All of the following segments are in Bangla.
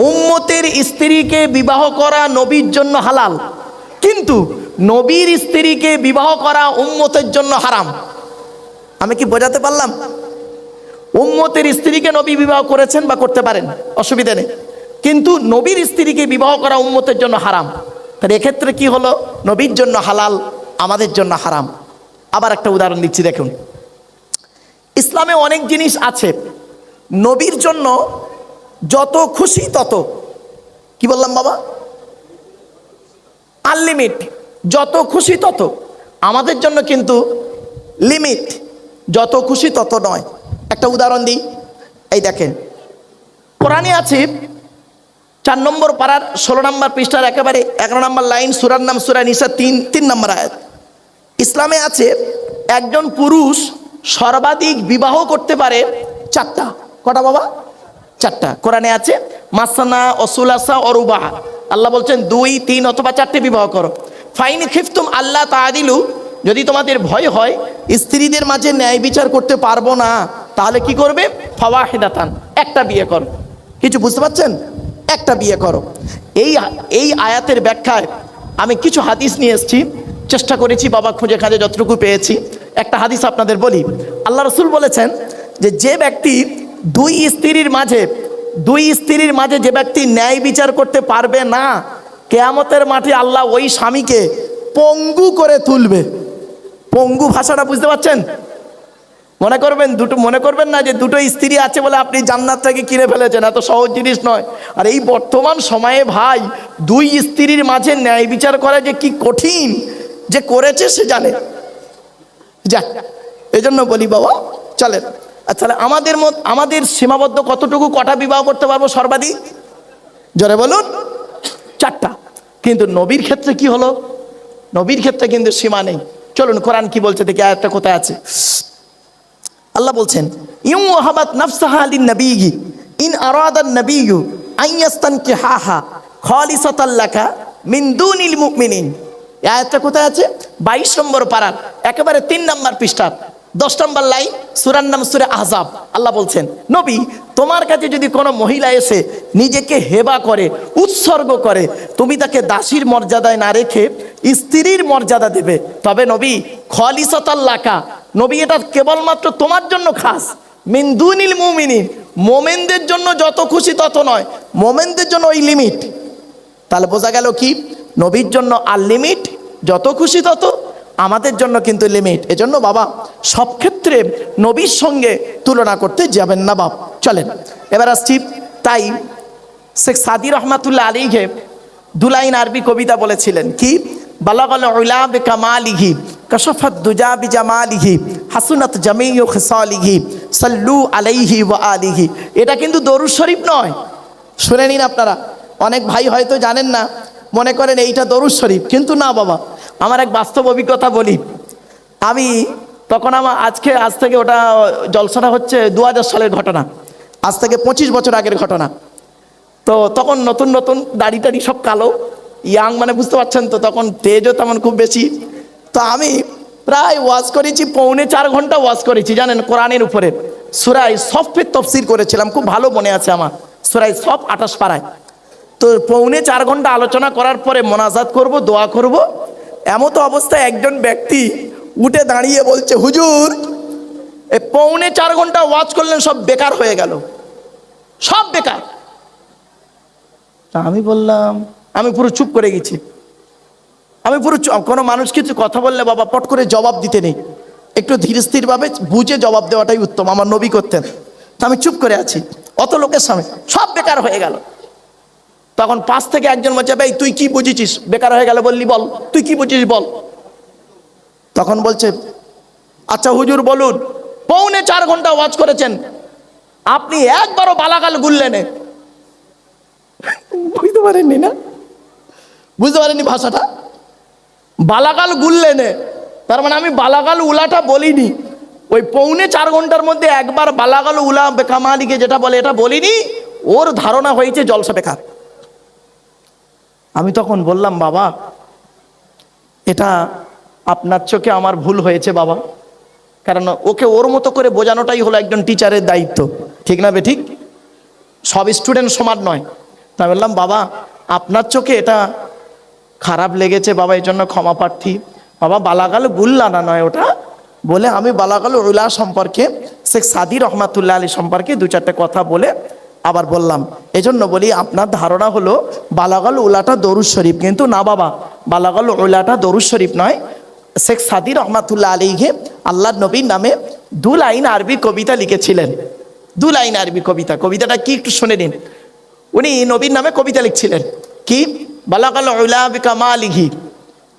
উম্মতের স্ত্রীকে বিবাহ করা নবীর জন্য হালাল, কিন্তু নবীর স্ত্রীকে বিবাহ করা উম্মতের জন্য হারাম। আমি কি বোঝাতে পারলাম? উম্মতের স্ত্রীকে নবী বিবাহ করেছেন বা করতে পারেন, অসুবিধা নেই, কিন্তু নবীর স্ত্রীকে বিবাহ করা উম্মতের জন্য হারাম। তাহলে এক্ষেত্রে কি হলো? নবীর জন্য হালাল, আমাদের জন্য হারাম। আবার একটা উদাহরণ দিচ্ছি, দেখুন। ইসলামে অনেক জিনিস আছে নবীর জন্য যত খুশি তত, কি বললাম বাবা? আনলিমিট, যত খুশি তত। আমাদের জন্য কিন্তু লিমিট, যত খুশি তত নয়। একটা উদাহরণ দিই, এই দেখেন, কোরআনে আছে 4 নম্বর পারার 16 নম্বর পৃষ্ঠার একেবারে 11 নম্বর লাইন, সূরার নাম সূরা নিসা 3 নম্বর আয়াত। ইসলামে আছে একজন পুরুষ সর্বাধিক বিবাহ করতে পারে 4টা। কটা বাবা? 4টা। কোরআনে আছে মাসনা ওসুলাসা অরুবা, আল্লাহ বলছেন 2, 3 অথবা 4টে বিবাহ করো। ফাইন খিফতুম আল্লাহ তাআদিলু, যদি তোমাদের ভয় হয় স্ত্রীদের মাঝে ন্যায় বিচার করতে পারবো না, তাহলে কি করবে? ফাওয়াহিদাতান, একটা বিয়ে করো। কিছু বুঝতে পারছেন? একটা বিয়ে করো। এই আয়াতের ব্যাখ্যায় আমি কিছু হাদিস নিয়ে এসেছি, চেষ্টা করেছি বাবা খুঁজে খাঁজে যতটুকু পেয়েছি। একটা হাদিস আপনাদের বলি। আল্লাহ রাসূল বলেছেন যে ব্যক্তি দুই স্ত্রীর মাঝে যে ব্যক্তি ন্যায় বিচার করতে পারবে না, কিয়ামতের মাঠে আল্লাহ ওই স্বামীকে পঙ্গু করে তুলবে। পঙ্গু ভাষাটা বুঝতে পারছেন? মনে করবেন না যে দুটো স্ত্রী আছে বলে আপনি জান্নাতটাকে কিনে ফেলেছেন, এত সহজ জিনিস নয়। আর এই বর্তমান সময়ে ভাই, দুই স্ত্রীর মাঝে ন্যায় বিচার করা যে কি কঠিন, যে করেছে সে জানে। যাক, এই জন্য বলি বাবা চলেন। তাহলে আমাদের সীমাবদ্ধ কতটুকু? কটা বিবাহ করতে পারবো সর্বাধিক? জোরে বলুন। 4টা। কিন্তু নবীর ক্ষেত্রে কি হলো? নবীর ক্ষেত্রে কিন্তু সীমা নেই। চলুন কোরআন কি বলছে দেখি, আয়াতটা কোথায় আছে। আল্লাহ বলছেন ইউ ওয়াহাবাত নাফসাহা লিন-নবিয়্যি ইন আরাদান নাবিয়্যু আইয়াস্তানকিহাহা খালিসাতাল লাকা মিন দুনিল মুমিনিন। এই আয়াতটা কোথায় আছে? 22 নম্বর পারার একেবারে 3 নম্বর পৃষ্ঠা 10 নম্বর লাইন, সূরার নাম সূরা আহজাব। আল্লাহ বলছেন নবী, তোমার কাছে যদি কোনো মহিলা এসে নিজেকে হেবা করে, উৎসর্গ করে, তুমি তাকে দাসীর মর্যাদায় না রেখে স্ত্রীর মর্যাদা দেবে। তবে নবী খালিসাতাল লাকা, নবী এটা কেবলমাত্র তোমার জন্য খাস। মিন দুনিল মুমিনিন, মোমেনদের জন্য যত খুশি তত নয়, মোমেনদের জন্য ওই লিমিট। তাহলে বোঝা গেল কি? নবীর জন্য আনলিমিট, যত খুশি তত, আমাদের জন্য কিন্তু লিমিট। এজন্য বাবা সব ক্ষেত্রে নবীর সঙ্গে তুলনা করতে যাবেন না বাপ। চলেন এবার আসছি। তাই শেখ সাদি রহমাতুল্লাহ আলাইহি 2 লাইন আরবি কবিতা বলেছিলেন, কি? বালাগাল উলা বিকামালিহি কাশাফাত দুজা বিজামালিহি হাসুনাত জামিউ খিসালিহি সাল্লু আলাইহি ওয়া আলিহি। এটা কিন্তু দরুদ শরীফ নয়, শুনে নিন আপনারা। অনেক ভাই হয়তো জানেন না, মনে করেন এইটা দরুদ শরীফ, কিন্তু না বাবা। আমার এক বাস্তব অভিজ্ঞতা বলি। আমি তখন আজ থেকে ওটা জলসাটা হচ্ছে 2000 সালের ঘটনা, আজ থেকে 25 বছর আগের ঘটনা। তো তখন নতুন দাড়ি টাড়ি সব কালো, ইয়াং, মানে বুঝতে পারছেন তো, তখন তেজও তেমন খুব বেশি। তো আমি প্রায় ওয়াজ করেছি, 4.5 ঘন্টা ওয়াজ করেছি জানেন, কোরআনের উপরে। সূরা সফের তাফসীর করেছিলাম, খুব ভালো মনে আছে আমার। সূরা সফ 28 পারায়। তো 4.5 ঘন্টা আলোচনা করার পরে মোনাজাত করব, দোয়া করব। এমতো অবস্থায় একজন ব্যক্তি উঠে দাঁড়িয়ে বলছে, হুজুর এই 4.5 ঘন্টা ওয়াজ করলেন, সব বেকার হয়ে গেল, সব বেকার। তা আমি বললাম, আমি পুরো চুপ করে গেছি। কোনো মানুষ কিছু কথা বললে বাবা পট করে জবাব দিতে নেই, একটু ধীর স্থিরভাবে বুঝে জবাব দেওয়াটাই উত্তম, আমার নবী করতেন। তা আমি চুপ করে আছি, অত লোকের সামনে সব বেকার হয়ে গেল। তখন পাশ থেকে একজন বলছে, ভাই তুই কি বুঝেছিস বেকার হয়ে গেল বললি, বল তুই কি বুঝিস বল। তখন বলছে, আচ্ছা হুজুর বলুন, 4.5 ঘন্টা ওয়াজ করেছেন, আপনি একবারও বালাগাল গুললেন? বুঝতে পারেননি না? বুঝতে পারেননি ভাষাটা? বালাগাল গুললেন, তার মানে আমি বালাগাল উলাটা বলিনি। ওই 4.5 ঘন্টার মধ্যে একবার বালাগাল উলা বেকামালিকে যেটা বলে এটা বলিনি, ওর ধারণা হয়েছে জলসা বেকার। আমি তখন বললাম, বাবা এটা আপনার চোখে আমার ভুল হয়েছে বাবা, কারণ ওকে ওর মতো করে বোঝানোটাই হলো একজন টিচারের দায়িত্ব, ঠিক না বে ঠিক? সব স্টুডেন্ট সমান নয়। তা বললাম বাবা আপনার চোখে এটা খারাপ লেগেছে বাবা, এই জন্য ক্ষমা প্রার্থী। বাবা বালাগাল গুল্লা না নয় ওটা, বলে আমি বালাগাল উলা সম্পর্কে শেখ সাদি রহমাতুল্লাহ আলী সম্পর্কে দু চারটে কথা বলে আবার বললাম। এজন্য বলি আপনার ধারণা হলো বালাগাল উলাটা দরুদ শরীফ, কিন্তু না বাবা, বালাগাল উলাটা দরুদ শরীফ নয়। শেখ সাদি রহমাতুল্লাহ আলীকে আল্লাহর নবীর নামে 2 লাইন আরবি কবিতা লিখেছিলেন। 2 লাইন আরবি কবিতা। কবিতাটা কি একটু শুনে নিন। উনি নবীর নামে কবিতা লিখছিলেন কি, বালাগাল উলা বিকামালিহি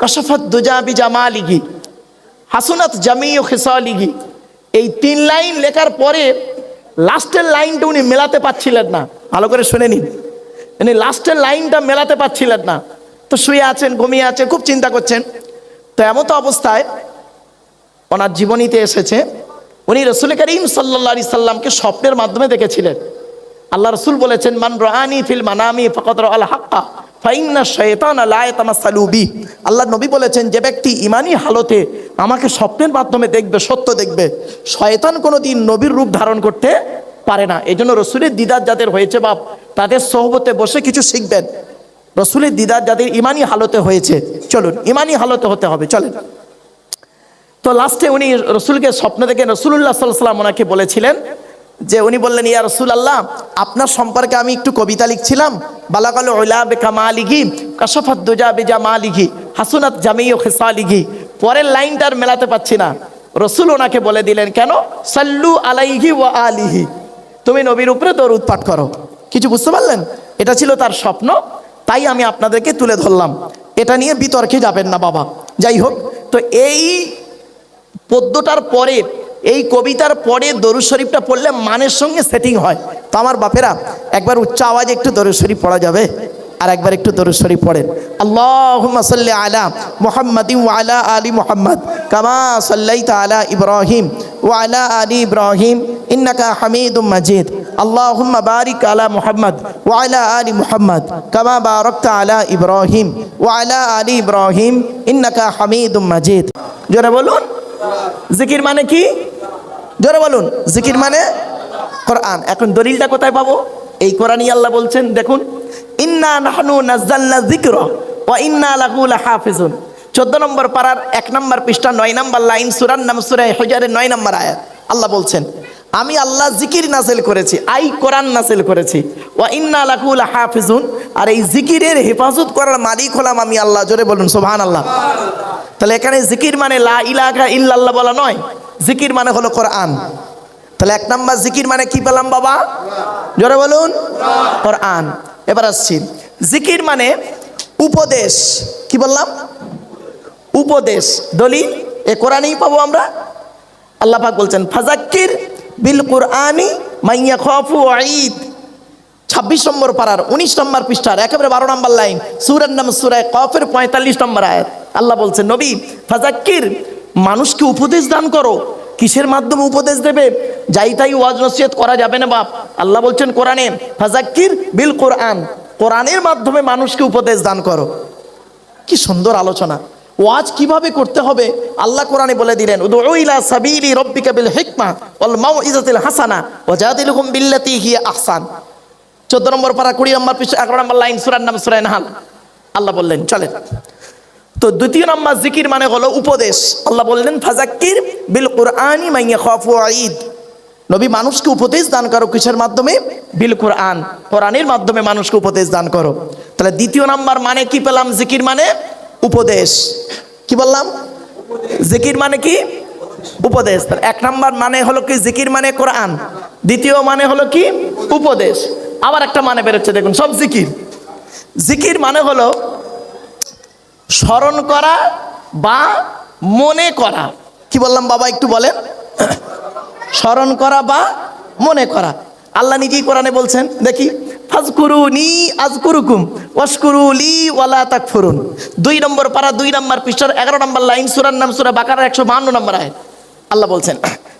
কাশাফাত দুজা বিজামালিহি হাসুনাত জামিউ খিসালিহি। এই 3 লাইন লেখার পরে লাস্টের লাইনটা উনি মেলাতে পারছিলেন না। ভালো করে শুনে নিন, উনি লাস্টের লাইনটা মেলাতে পারছিলেন না। তো শুয়ে আছেন, ঘুমিয়ে আছেন, খুব চিন্তা করছেন। তো এমত অবস্থায় ওনার জীবনীতে এসেছে উনি রসুল করিম সাল্লাল্লাহু আলাইহি সাল্লামকে স্বপ্নের মাধ্যমে দেখেছিলেন। আল্লাহ রসুল বলেছেন মান রাআনি ফিল মানামি ফাকাদ রাআল হাক্কা ফাইন্না শাইতানা লা ইয়াতামাসালু বি। আল্লাহ নবী বলেছেন যে ব্যক্তি ইমানি হালতে আমাকে স্বপ্নের মাধ্যমে দেখবে, সত্য দেখবে, শয়তান কোনোদিন নবীর রূপ ধারণ করতে পারে না। এই জন্য রসুলের দিদার যাদের হয়েছে বাপ, তাদের সোহবতে বসে কিছু শিখবেন। রসুলের দিদার যাদের ইমানি হালতে হয়েছে, চলুন ইমানি হালতে হতে হবে, চলেন। তো লাস্টে উনি রসুলকে স্বপ্ন দেখে রসুল্লাহ সাল্লাল্লাহু আলাইহি ওয়াসাল্লাম ওনাকে বলেছিলেন যে, উনি বললেন ইয়া রাসূলুল্লাহ আপনার সম্পর্কে আমি একটু কবিতা লিখছিলাম, বালাগাল উলা বিকামালিহি কাশাফাত দুজা বিজামালিহি হাসুনাত জামিউ খিসালিহি। পরের লাইনটা আর মেলাতে পাচ্ছি না। রসুল ওনাকে বলে দিলেন কেন, সাল্লু আলাইহি ওয়া আলিহি, তুমি নবীর উপরে দরুদ পাঠ করো। কিছু বুঝতে পারলেন? এটা ছিল তার স্বপ্ন, তাই আমি আপনাদেরকে তুলে ধরলাম। এটা নিয়ে বিতর্কে যাবেন না বাবা। যাই হোক, তো এই পদ্যটার পরে, এই কবিতার পরে দরুদ শরীফটা পড়লে মানের সঙ্গে সেটিং হয়। তো আমার বাপেরা একবার উচ্চ আওয়াজে একটু দরুদ শরীফ পড়া যাবে? আর একবার একটু দরুদ শরীফ পড়েন। আল্লাহুম্মা সাল্লি আলা মুহাম্মাদিন ওয়া আলা আলি মুহাম্মাদ কামা সাল্লাইতা আলা ইব্রাহিম ওয়া আলা আলি ইব্রাহিম ইন্নাকা হামিদুম মাজিদ। আল্লাহুম্মা বারিক আলা মুহাম্মাদ ওয়া আলা আলি মুহাম্মাদ কামা বারাকতা আলা ইব্রাহিম ওয়া আলা আলি ইব্রাহিম ইন্নাকা হামিদুম মাজিদ। জোরে বলুন জিকির মানে কি? জোরে বলুন জিকির মানে কোরআন। এখন দলিলটা কোথায় পাবো? এই কোরআনই আল্লাহ বলছেন, দেখুন ইন্না নাহনু নাযালনা যিকরা ওয়া ইন্না লাহু লাহাফিজুন। 14 নম্বর পারার 1 নম্বর পৃষ্ঠা 9 নম্বর লাইন, সূরার নাম সূরা হুজুরের 9 নম্বর আয়াত। আল্লাহ বলছেন আমি আল্লাহ জিকির নাযিল করেছি, আই কোরআন নাযিল করেছি, ওয়া ইন্না লাহু লাহাফিজুন, আর এই জিকিরের হেফাজত করার মালিক হলাম আমি আল্লাহ। জোরে বলুন সুবহানাল্লাহ। তাহলে এখানে জিকির মানে লা ইলাহা ইল্লাল্লাহ বলা নয়, জিকির মানে হলো কোরআন। তাহলে 1 নম্বর জিকির মানে কি পেলাম বাবা? জোরে বলুন কোরআন। এবার আসছি, জিকির মানে উপদেশ। কি বললাম? উপদেশ। দলিল এ কোরআনেই পাবো আমরা। আল্লাহ পাক বলছেন ফাযাক্কির বিল কুরআনি মান ইয়াখাফু ওয়াঈদ। 26 নম্বর পারার 19 নম্বর পৃষ্ঠার একেবারে 12 নম্বর লাইন, সূরার নাম সূরা কফের 45 নম্বর আয়াত। আল্লাহ বলছেন নবী ফাযাক্কির, মানুষকে উপদেশ দান করো। কিসের মাধ্যমে উপদেশ দেবে? যাই তাই ওয়াজ নসিহত করা যাবে না বাপ। আল্লাহ বলছেন কোরআনে ফাযাক্কির বিল কুরআন, কোরআনের মাধ্যমে মানুষকে উপদেশ দান করো। কি সুন্দর আলোচনা! ওয়াজ কিভাবে করতে হবে আল্লাহ কোরআনে বলে দিলেন, উদউ ইলা সাবিলি রাব্বিকা বিল হিকমা ওয়াল মাউইজাতিল হাসানা ওয়াজাদিলহুম বিল্লাতি হিয়া আহসান। 14 নম্বর পারা 20 নম্বর পৃষ্ঠা 11 নম্বর লাইন, সূরার নাম সূরা নাহাল। আল্লাহ বললেন চলেন। তো দ্বিতীয় নম্বর জিকির মানে হলো উপদেশ। আল্লাহ বললেন ফাযাক্কির বিল কুরআনি মান ইয়াখাফু ওয়াঈদ, নবী মানুষকে উপদেশ দান করো। কিসের মাধ্যমে? বিল কুরআন, কোরআনের মাধ্যমে মানুষকে উপদেশ দান করো। তাহলে দ্বিতীয় নাম্বার মানে কি পেলাম? জিকির মানে উপদেশ। কি বললাম? জিকির মানে কি? উপদেশ। 1 নাম্বার মানে হলো কি? জিকির মানে কোরআন। দ্বিতীয় মানে হলো কি? উপদেশ। আবার একটা মানে বেরোচ্ছে দেখুন, সব জিকির। জিকির মানে হলো স্মরণ করা বা মনে করা। কি বললাম বাবা একটু বলেন? স্মরণ করা বা মনে করা। আল্লাহ নিজেই কোরআনে বলছেন, দেখি ফাজকুরুনি আযকুরুকুম ওয়াশকুরুলি ওয়ালা তাকফুরুন। 2 নম্বর পারা 2 নম্বর পৃষ্ঠার 11 নম্বর লাইন, সূরার নাম সূরা বাকারার 152 নম্বর আয়াত। আল্লাহ বলছেন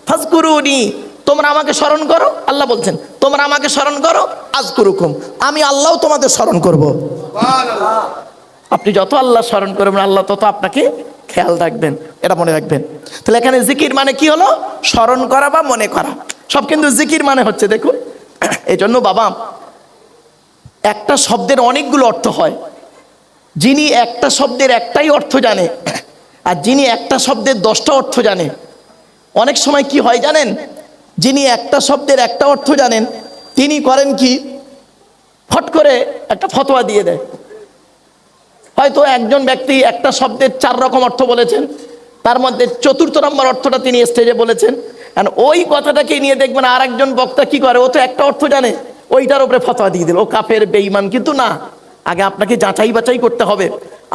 ফাজকুরুনি, তোমরা আমাকে স্মরণ করো। আল্লাহ বলছেন তোমরা আমাকে স্মরণ করো, আযকুরুকুম, আমি আল্লাহ তোমাদের স্মরণ করব। সুবহানাল্লাহ। আপনি যত আল্লাহ স্মরণ করবেন আল্লাহ তত আপনাকে খেয়াল রাখবেন, এটা মনে রাখবেন। তাহলে এখানে জিকির মানে কি হলো? স্মরণ করা বা মনে করা। সব কিন্তু জিকির মানে হচ্ছে দেখুন এজন্য বাবা, একটা শব্দের অনেকগুলো অর্থ হয়। যিনি একটা শব্দের একটাই অর্থ জানে, আর যিনি একটা শব্দের 10টা অর্থ জানে, অনেক সময় কি হয় জানেন, যিনি একটা শব্দের একটা অর্থ জানেন তিনি করেন কি, ফট করে একটা ফতোয়া দিয়ে দেয়। হয়তো একজন ব্যক্তি একটা শব্দের 4 রকম অর্থ বলেছেন, তার মধ্যে 4র্থ নম্বর অর্থটা তিনি স্টেজে বলেছেন, আর ওই কথাটাকে নিয়ে দেখবেন আর একজন বক্তা কি করে, ও তো একটা অর্থ জানে, ওইটার উপরে ফতোয়া দিয়ে দিল, ও কাফের বেঈমান। কিন্তু না, আগে আপনাকে যাচাই বাছাই করতে হবে।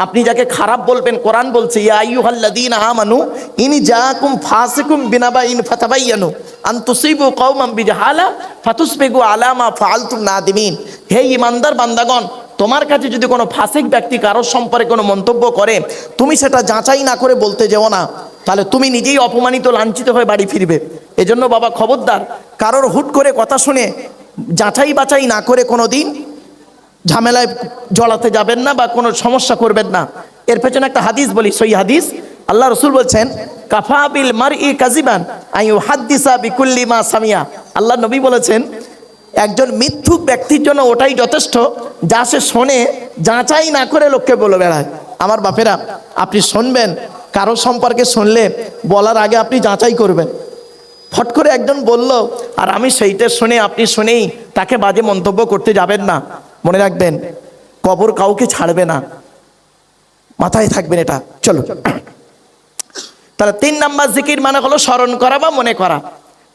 আপনি যাকে খারাপ বলবেন, কোরআন বলছে ইয়া আইয়ুহাল্লাযীনা আমানু ইন জাআকুম ফাসিকুম বিনাবাইন ফাতাবায়ানু আন তুসিবু কওমান বিজাহালা ফাতুসবিগু আলা মা ফাআলতুম নাদিমিন। হে ঈমানদার বান্দাগণ, তোমার কাছে যদি কোনো ফাসিক ব্যক্তি কারোর সম্পর্কে কোনো মন্তব্য করে, তুমি সেটা যাচাই না করে বলতে যেও না, তাহলে তুমি নিজেই অপমানিত লাঞ্ছিত হয়ে বাড়ি ফিরবে। এজন্য বাবা খবরদার, কারোর হুট করে কথা শুনে যাচাই বাছাই না করে কোনো দিন ঝামেলায় জড়াতে যাবেন না বা কোনো সমস্যা করবেন না। এর পেছনে একটা হাদিস বলি, সই হাদিস। আল্লাহ রসুল বলছেন কাফা বিল মারই কাযিবান আইয়ু হাদ্দিসা বিকুল্লি মা সামিয়া। আল্লাহ নবী বলেছেন একজন মিথ্যুক ব্যক্তির জন্য ওটাই যথেষ্ট যা সে শোনে, যাচাই না করে লোককে বলে বেড়ায়। আমার বাপেরা, আপনি শুনবেন, কারো সম্পর্কে শুনলে বলার আগে আপনি যাচাই করবেন। ফট করে একজন বলল আর আমি সেইটা শুনে আপনি শুনেই তাকে বাজে মন্তব্য করতে যাবেন না। মনে রাখবেন, কবর কাউকে ছাড়বে না, মাথায় থাকবেন এটা। চলো, তাহলে 3 নাম্বার জিকির মানে হলো স্মরণ করা বা মনে করা।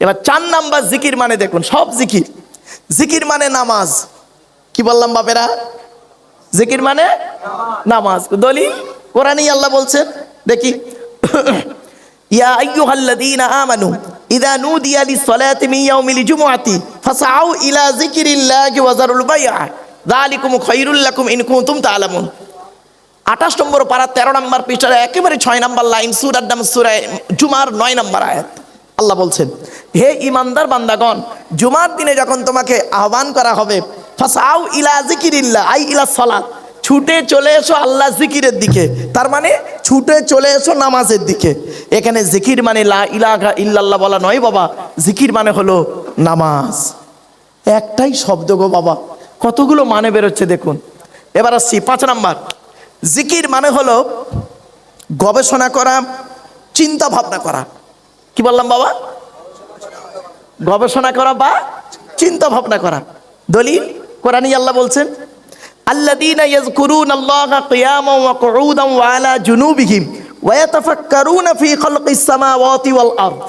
এবার 4 নাম্বার জিকির মানে দেখুন, সব জিকির, জিকির মানে নামাজ। কি বললাম বাপেরা? জিকির মানে নামাজ। দলিল কোরআনেই আল্লাহ বলছেন, দেখি ইয়া আইয়ুহাল্লাযীনা আমানু ইযা নুদিয়া লিস-সালাতি মিন ইয়াউমিল জুমআতি ফাসআউ ইলা যিকরিল্লাহি ওয়া যারুল বাই'a যালিকুম খায়রুল লাকুম ইন কুনতুম তা'লামুন। 28 নম্বর পারা 13 নম্বর পৃষ্ঠার একেবারে 6 নম্বর লাইন, সূরার নাম সূরা জুমার 9 নম্বর আয়াত। আল্লাহ বলছেন, হে ঈমানদার বান্দাগণ, জুমার দিনে যখন তোমাকে আহ্বান করা হবে, ফাসআউ ইলা যিকরিল্লাহ আই ইলা সালাত, ছুটে চলে এসো আল্লাহ জিকিরের দিকে। তার মানে ছুটে চলে এসো নামাজের দিকে। এখানে জিকির মানে লা ইলাহা ইল্লাল্লাহ বলা নয় বাবা, জিকির মানে হলো নামাজ। একটাই শব্দ গো বাবা, কতগুলো মানে বেরোচ্ছে দেখুন। এবার আসছি 5 নাম্বার। জিকির মানে হলো গবেষণা করা, চিন্তা ভাবনা করা। কি বললাম বাবা? গবেষণা করা বা চিন্তা ভাবনা করা। দলিল কোরআনে আল্লাহ বলছেন আল্লাযীনা ইয়াযকুরুনাল্লাহা কিয়ামান ওয়া কুউদান ওয়া আলা জুনুবিহিম ওয়া ইয়াতাফাক্কারুনা ফি খালকিস সামাওয়াতি ওয়াল আরদ।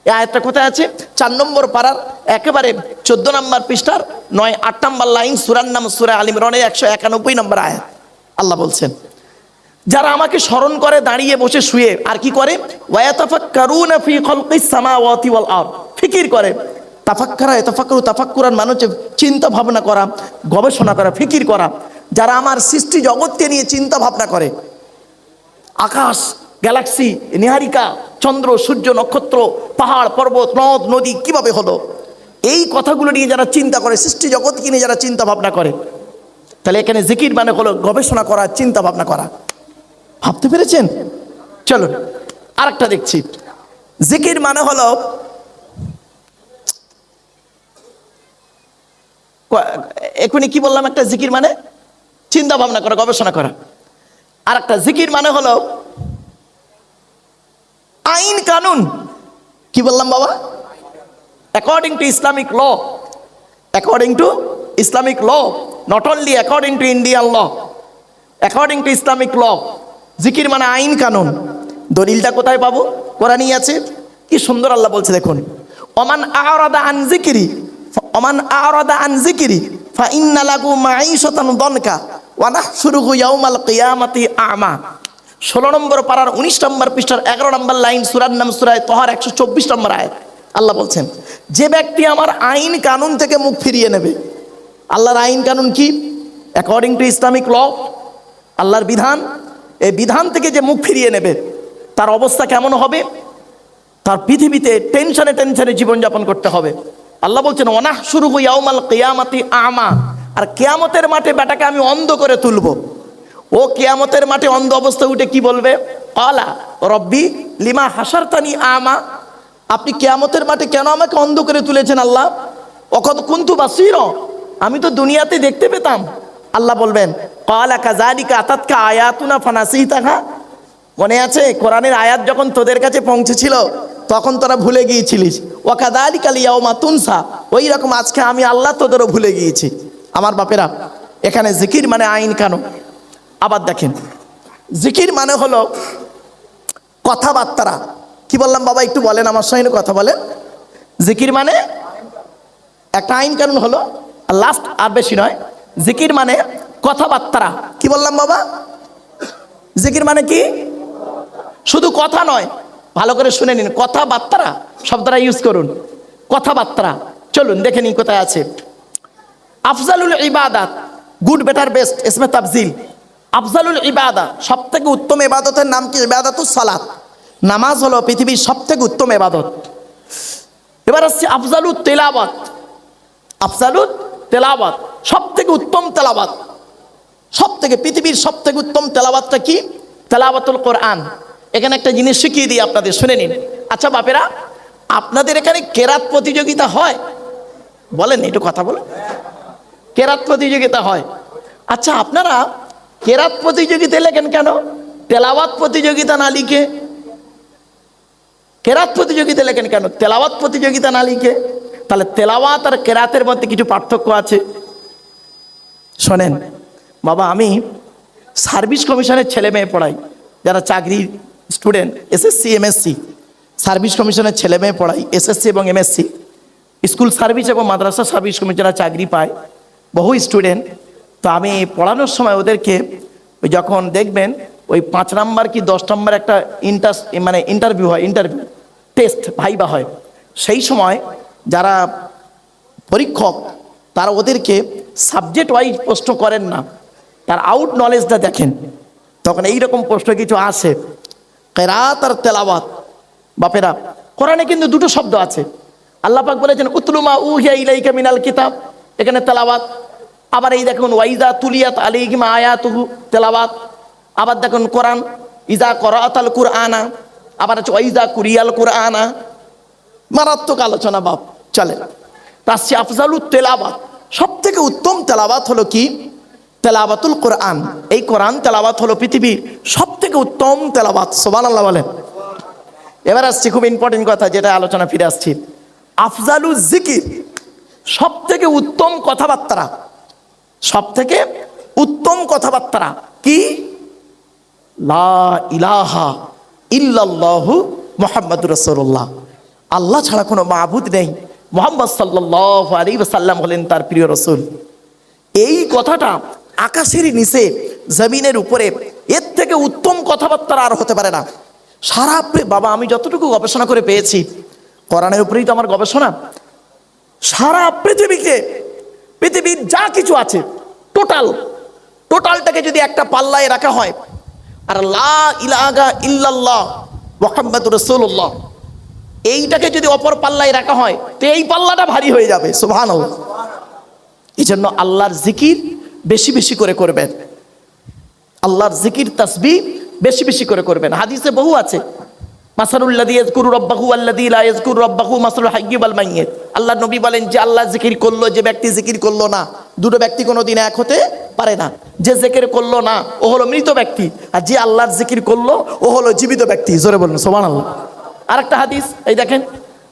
এই আয়াতটা কোথায় আছে? 4 নম্বর পারার একেবারে 14 নম্বর পৃষ্ঠার 9-8 নম্বর লাইন, সূরার নাম সূরা আল ইমরানের 191 নম্বর আয়াত। আল্লাহ বলছেন যারা আমাকে স্মরণ করে দাঁড়িয়ে বসে শুয়ে, আর কি করে? ওয়া ইয়াতাফাক্কারুনা ফি খালকিস সামাওয়াতি ওয়াল আরদ, ফিকির করে। তাফাক্কারা ইয়াতাফাক্কারু, তাফাক্কুরান মানে হচ্ছে চিন্তা ভাবনা করা, গবেষণা করা, ফিকির করা। যারা আমার সৃষ্টি জগৎকে নিয়ে চিন্তা ভাবনা করে, আকাশ, গ্যালাক্সি, নিহারিকা, চন্দ্র, সূর্য, নক্ষত্র, পাহাড়, পর্বত, নদ, নদী কিভাবে হলো, এই কথাগুলো নিয়ে যারা চিন্তা করে, সৃষ্টি জগৎকে নিয়ে যারা চিন্তা ভাবনা করে, তাহলে এখানে জিকির মানে হলো গবেষণা করা, চিন্তা ভাবনা করা। ভাবতে পেরেছেন? চলো আরেকটা দেখছি। জিকির মানে হলো এখনই কি বললাম, একটা জিকির মানে চিন্তা ভাবনা করা, গবেষণা করা। আর একটা জিকির মানে হলো আইন কানুন। কি বললাম বাবা? According to Islamic law, according to Islamic law, not only according to Indian law, according to Islamic law. জিকির মানে আইন কানুন। দলিলটা কোথায় পাবো? কোরআনই আছে। কি সুন্দর আল্লাহ বলছে দেখুন, ওমান আ'রাদা আন যিকরি, ওমান আ'রাদা আন যিকরি ফাইন্না লাহু মাঈশাতান দনকা ওয়া নাহশুরুহু ইয়াওমাল কিয়ামাতি আ'মা। 16 নম্বর পারার 19 নম্বর পৃষ্ঠার 11 নম্বর লাইন, সূরার নাম সূরা তহার 124 নম্বর আয়াত। আল্লাহ বলছেন যে ব্যক্তি আমার আইন কানুন থেকে মুখ ফিরিয়ে নেবে। আল্লাহর আইন কানুন কি? অ্যাকর্ডিং টু ইসলামিক ল, আল্লাহর বিধান। এই বিধান থেকে যে মুখ ফিরিয়ে নেবে তার অবস্থা কেমন হবে? তার পৃথিবীতে টেনশনে টেনশনে জীবনযাপন করতে হবে। আল্লাহ বলছেন ওয়ানাহশুরুহু ইয়াওমাল কিয়ামাতি আ'মা, আর কিয়ামতের মাঠে বেটাকে আমি অন্ধ করে তুলব। ও কিয়ামতের মাঠে অন্ধ অবস্থায় উঠে কি বলবে? ক্বালা রব্বি লিমা হাসারতানি আ'মা, আপনি কিয়ামতের মাঠে কেন আমাকে অন্ধ করে তুলেছেন আল্লাহ? ওকদ কুনতু বাসীরা, আমি তো দুনিয়াতে দেখতে পেতাম। আল্লাহ বলবেন ক্বালা কাযালিকা আতাতকা আয়াতুনা ফানাসিতাহা, মনে আছে কোরআনের আয়াত যখন তোদের কাছে পৌঁছেছিল তখন তোরা ভুলে গিয়েছিলিস। ওয়া কাযালিকাল ইয়াউমা তুনসা, ওই রকম আজকে আমি আল্লাহ তোদেরও ভুলে গিয়েছি। আমার বাপেরা, এখানে জিকির মানে আইন কানুন। আবার দেখেন, জিকির মানে হলো কথাবার্তা। কি বললাম বাবা, একটু বলেন আমার সঙ্গে কথা বলেন। জিকির মানে একটা আইন কানুন হলো, আর লাস্ট আর বেশি নয়। জিকির মানে কথাবার্তা। কি বললাম বাবা? জিকির মানে কি? শুধু কথা নয়, ভালো করে শুনে নিন, কথাবার্তা শব্দটা ইউজ করুন, কথাবার্তা। চলুন দেখে নিন কোথায় আছে। আফজালুল ইবাদাত, গুড বেটার বেস্ট ইসমে তাফজিল। আফজালুল ইবাদা, সব থেকে উত্তম ইবাদতের নাম কি? ইবাদাতুস সালাত, নামাজ হলো পৃথিবীর সব থেকে উত্তম ইবাদত। এবার আসছে আফজালুত তেলাওয়াত। আফজালুত তেলাওয়াত, সব থেকে উত্তম তেলাওয়াত, সব থেকে পৃথিবীর সব থেকে উত্তম তেলাওয়াতটা কি? তেলাওয়াতুল কোরআন। এখানে একটা জিনিস শিখিয়ে দিই আপনাদের, শুনে নিন। আচ্ছা বাপেরা, আপনাদের এখানে কেরাত প্রতিযোগিতা হয়? বলেন একটু কথা বলেন। কেরাত প্রতিযোগিতা হয়। আচ্ছা আপনারা কেরাত প্রতিযোগিতা লেখেন কেন? তেলাওয়াত প্রতিযোগিতা না লিখে কেরাত প্রতিযোগিতা লেখেন কেন? তেলাওয়াত প্রতিযোগিতা না লিখে? তাহলে তেলাওয়াত আর কেরাতের মধ্যে কিছু পার্থক্য আছে। শোনেন বাবা, আমি সার্ভিস কমিশনের ছেলে মেয়ে পড়াই, যারা চাকরির স্টুডেন্ট, এসএসসি এমএসসি, সার্ভিস কমিশনের ছেলে মেয়ে পড়াই, এসএসসি এবং এমএসসি, স্কুল সার্ভিস এবং মাদ্রাসা সার্ভিস কমিশনের চাকরি পায় বহু স্টুডেন্ট। তো আমি পড়ানোর সময় ওদেরকে ওই যখন দেখবেন ওই 5 নাম্বার কি 10 নাম্বার একটা ইন্টারভিউ হয়, ইন্টারভিউ টেস্ট ভাইবা হয়, সেই সময় যারা পরীক্ষক তারা ওদেরকে সাবজেক্ট ওয়াইজ প্রশ্ন করেন না, তার আউট নলেজটা দেখেন। তখন এইরকম প্রশ্ন কিছু আসে, কেরাত আর তেলাওয়াত। বাপেরা, কোরআনে কিন্তু দুটো শব্দ আছে। আল্লাহ পাক বলেছেন উতলু মা উহিয়া ইলাইকা মিনাল কিতাব, এখানে তেলাওয়াত। আবার এই দেখুন ওয়াইদা তুলিয়াত আলাইহিম আয়াতুহু, তেলাওয়াত। আবার দেখুন কোরআন ইজা করাতাল কুরআনা, আবার আছে ওয়াইদা কুরিয়াল কুরআনা। মারাত্মক আলোচনা বাপ চলে। তাসি আফজালুত তেলাওয়াত, সব থেকে উত্তম তেলাওয়াত হলো কি? তেলাওয়াতুল কোরআন। এই কোরআন তেলাওয়াত হলো পৃথিবীর সব থেকে উত্তম তেলাওয়াত। সুবহানাল্লাহ বলেন। এবার আসছি খুব ইম্পর্টেন্ট কথা, যেটা আলোচনা ফিরে আসছি। আফজালু জিকির, সব থেকে উত্তম কথাবার্তা, সব থেকে উত্তম কথাবার্তা কি? লা ইলাহা ইল্লাল্লাহু মুহাম্মাদুর রাসূলুল্লাহ, আল্লাহ ছাড়া কোনো মাবুদ নেই, মুহাম্মদ সাল্লাল্লাহু আলাইহি ওয়াসাল্লাম হলেন তার প্রিয় রাসূল। এই কথাটা আকাশের নিচে জমিনের উপরে এর থেকে উত্তম কথাবার্তা আর হতে পারে না। সারা বাবা, আমি যতটুকু গবেষণা করে পেয়েছি, কোরআনের উপরেই তো আমার গবেষণা, সারা পৃথিবীর যা কিছু আছে টোটালটাকে যদি একটা পাল্লায় রাখা হয়, আর লা ইলাহা ইল্লাল্লাহ মুহাম্মাদুর রাসূলুল্লাহ এইটাকে যদি অপর পাল্লায় রাখা হয়, তো এই পাল্লাটা ভারী হয়ে যাবে। সুবহানাল্লাহ। এই জন্য আল্লাহর জিকির বেশি বেশি করে করবেন, আল্লাহর জিকির তাসবিহ বেশি বেশি করে করবেন। হাদিসে বহু আছে, মাসালুল্লাযী ইয়াযকুরু রাব্বাহু ওয়াল্লাযী লা ইয়াযকুরু রাব্বাহু মাসালুল হাইয়্যি ওয়াল মাইয়্যিত। আল্লাহর নবী বলেন যে আল্লাহ জিকির করলো, যে ব্যক্তি জিকির করলো না, দুটো ব্যক্তি কোনোদিন এক হতে পারে না। যে জিকির করলো না ও হলো মৃত ব্যক্তি, আর যে আল্লাহর জিকির করলো ও হলো জীবিত ব্যক্তি। জোরে বলুন সুবহানাল্লাহ। আরেকটা হাদিস এই দেখেন,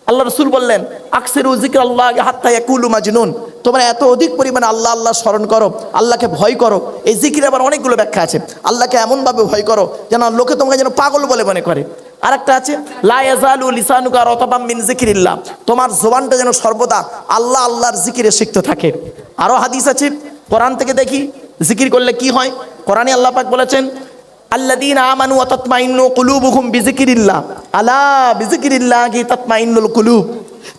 আল্লাহ রাসূল বললেন আকসিরু যিকরাল্লাহ হাত্তা ইয়াকুলু মাজনুন, তোমরা এত অধিক পরিমাণে আল্লাহ আল্লাহ স্মরণ করো, আল্লাহকে ভয় করো। এই জিকির আবার অনেকগুলো ব্যাখ্যা আছে। আল্লাহকে এমনভাবে ভয় করো যেন লোকে তোমাকে যেন পাগল বলে মনে করে। আরেকটা আছে লা ইয়াজালু লিসানুকা রাতাবাম মিন যিকরিল্লাহ, তোমার জবানটা যেন সর্বদা আল্লাহ আল্লাহর জিকিরে সিক্ত থাকে। আরো হাদিস আছে, কোরআন থেকে দেখি জিকির করলে কি হয়। কোরআনে আল্লাহ পাক বলেছেন আল্লাযীনা আমানু ওয়া তাতমাইন্নু কুলুবুহুম বিযিকরিল্লাহ, আলা বিযিকরিল্লাহি তাতমাইন্নুল কুলুব।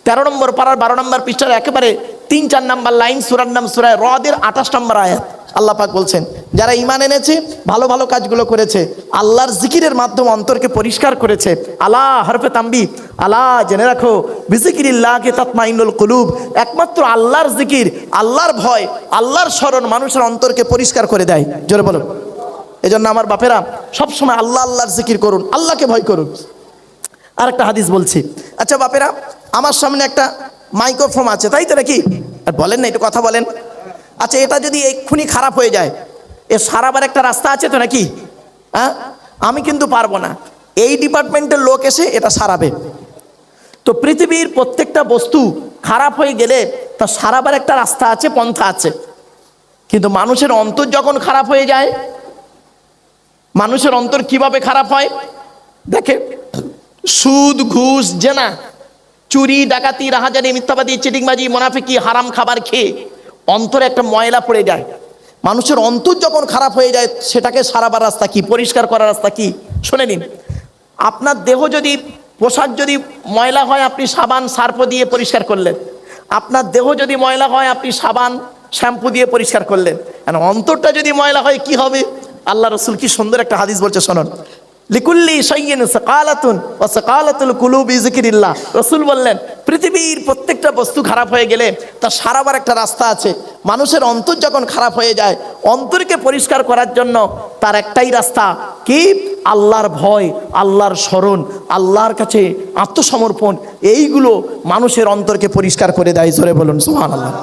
13 নম্বর পারার 12 নম্বর পৃষ্ঠার একেবারে 3-4 নম্বর লাইন, সূরার নাম সূরা রদের 28 নম্বর আয়াত। আল্লাহ পাক বলছেন যারা ঈমান এনেছে, ভালো ভালো কাজগুলো করেছে, আল্লাহর জিকিরের মাধ্যমে অন্তরকে পরিষ্কার করেছে। আলা হরফে তানবীহ, আলা জেনে রাখো বিযিকরিল্লাহি তাতমাইন্নুল কুলুব, একমাত্র আল্লাহর জিকির, আল্লাহর ভয়, আল্লাহর স্মরণ মানুষের অন্তরকে পরিষ্কার করে দেয়। জোরে বলুন। এজন্য আমার বাপেরা সবসময় আল্লাহ আল্লাহর জিকির করুন, আল্লাহকে ভয় করুন। আর একটা হাদিস বলছি। আচ্ছা বাপেরা, আমার সামনে একটা মাইক্রোফোন আছে, তাই তো নাকি? আর বলেন না, একটু কথা বলেন। আচ্ছা, এটা যদি এক্ষুনি খারাপ হয়ে যায়, এ সারাবার একটা রাস্তা আছে তো নাকি? হ্যাঁ, আমি কিন্তু পারবো না, এই ডিপার্টমেন্টের লোক এসে এটা সারাবে। তো পৃথিবীর প্রত্যেকটা বস্তু খারাপ হয়ে গেলে তা সারাবার একটা রাস্তা আছে, পন্থা আছে। কিন্তু মানুষের অন্তর যখন খারাপ হয়ে যায়, মানুষের অন্তর কিভাবে খারাপ হয় দেখে, সুদ, ঘুষ, জেনা, চুরি, ডাকাতি, রাহাজানি, মিথ্যাবাদী, চিটিংবাজি, মুনাফিকি, হারাম খাবার খেয়ে অন্তরে একটা ময়লা পড়ে যায়। মানুষের অন্তর যখন খারাপ হয়ে যায়, সেটাকে সারাবার রাস্তা কি, পরিষ্কার করার রাস্তা কি? শুনে নিন। আপনার দেহ যদি, পোশাক যদি ময়লা হয়, আপনি সাবান সার্ফ দিয়ে পরিষ্কার করলেন। আপনার দেহ যদি ময়লা হয়, আপনি সাবান শ্যাম্পু দিয়ে পরিষ্কার করলেন। আর অন্তরটা যদি ময়লা হয়, কি হবে? আল্লাহ রসুল কি সুন্দর একটা হাদিস বলছে, শুনুন। লিকুল্লি শাইইন সাকালাতুন ওয়া সাকালাতুল কুলুবি যিকরিল্লাহ। রাসূল বললেন, পৃথিবীর প্রত্যেকটা বস্তু খারাপ হয়ে গেলে তার সারাবার একটা রাস্তা আছে। মানুষের অন্তর যখন খারাপ হয়ে যায়, অন্তরকে পরিষ্কার করার জন্য তার একটাই রাস্তা, কি? আল্লাহর ভয়, আল্লাহর স্মরণ, আল্লাহর কাছে আত্মসমর্পণ। এইগুলো মানুষের অন্তরকে পরিষ্কার করে দেয়। জোরে বলুন সুবহানাল্লাহ।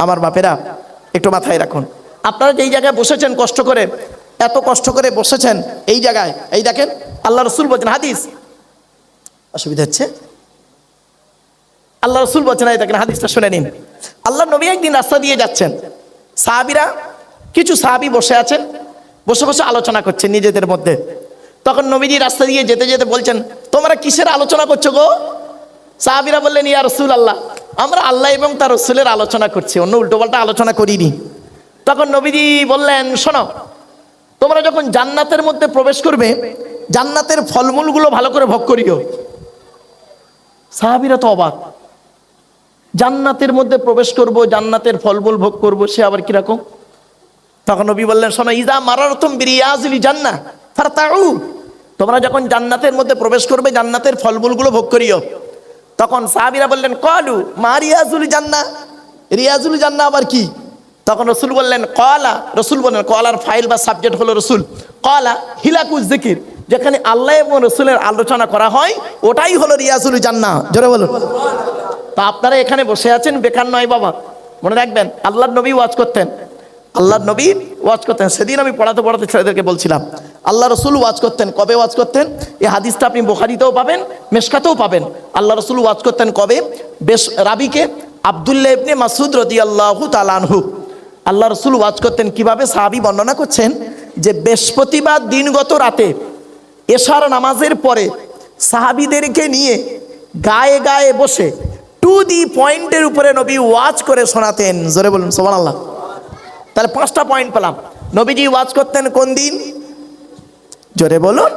আমার বাপেরা, একটু মাথায় রাখুন, আপনারা যেই জায়গায় বসেছেন কষ্ট করে, এত কষ্ট করে বসেছেন এই জায়গায়, এই দেখেন আল্লাহ রসুল বলছেন, হাদিস, অসুবিধা হচ্ছে, আল্লাহ রসুল বলছেন, এই দেখেন হাদিসটা শুনে নিন। আল্লাহ নবী একদিন রাস্তা দিয়ে যাচ্ছেন, সাহাবীরা, কিছু সাহাবী বসে আছেন, বসে বসে আলোচনা করছেন নিজেদের মধ্যে। তখন নবীজি রাস্তা দিয়ে যেতে যেতে বলছেন, তোমরা কিসের আলোচনা করছো গো? সাহাবীরা বললেন, ইয়া রাসূলুল্লাহ, আমরা আল্লাহ এবং তার রাসূলের আলোচনা করছি, অন্য উল্টোপাল্টা আলোচনা করিনি। তখন নবীজি বললেন, শোনো, তোমরা যখন জান্নাতের মধ্যে প্রবেশ করবে, জান্নাতের ফলমূলগুলো ভালো করে ভোগ করিও। সাহাবীরা তো অবাক, জান্নাতের মধ্যে প্রবেশ করব, জান্নাতের ফলমূল ভোগ করব, সে আবার কিরকম? তখন নবী বললেন, শোনো, ইজা মারারতুম বিরিয়াজিল জান্নাহ ফারতাউ, তোমরা যখন জান্নাতের মধ্যে প্রবেশ করবে, জান্নাতের ফলমূলগুলো ভোগ করিও। তখন সাহাবীরা বললেন, ক্বালু মা রিয়াজুল জান্নাহ, রিয়াজুল জান্নাহ আবার কি? তখন রসুল বললেন, ক্বালা, রসুল বললেন, ক্বালার ফাইল বা সাবজেক্ট হলো রসুল, ক্বালা হিলাকুজ যিকির, যেখানে আল্লাহ এবং রসুলের আলোচনা করা হয়, ওটাই হলো রিয়াজুল জান্নাহ। জোরে বলুন। তা আপনারা এখানে বসে আছেন, বেকার নয় বাবা, মনে রাখবেন, আল্লাহর নবী ওয়াজ করতেন, আল্লাহর নবী ওয়াজ করতেন। সেদিন আমি পড়াতে পড়াতে ছেলেদেরকে বলছিলাম, আল্লাহ রসুল ওয়াজ করতেন। কবে ওয়াজ করতেন? এই হাদিসটা আপনি বুখারীতেও পাবেন, মিশকাতেও পাবেন। আল্লাহ রসুল ওয়াজ করতেন কবে? বেশ রাবিকে আব্দুল্লাহ ইবনে মাসউদ রাদিয়াল্লাহু তাআলা আনহু। আল্লাহ রসুল ওয়াজ করতেন কিভাবে? সাহাবী বর্ণনা করছেন যে বৃহস্পতিবার দিনগত রাতে এশার নামাজের পরে সাহাবীদেরকে নিয়ে গায়ে গায়ে বসে টু দি পয়েন্টের উপরে নবী ওয়াজ করে শোনাতেন। জোরে বলুন সুবহানাল্লাহ। তাহলে 5টা পয়েন্ট পেলাম। নবীজি ওয়াজ করতেন কোন দিন? জোরে বলুন।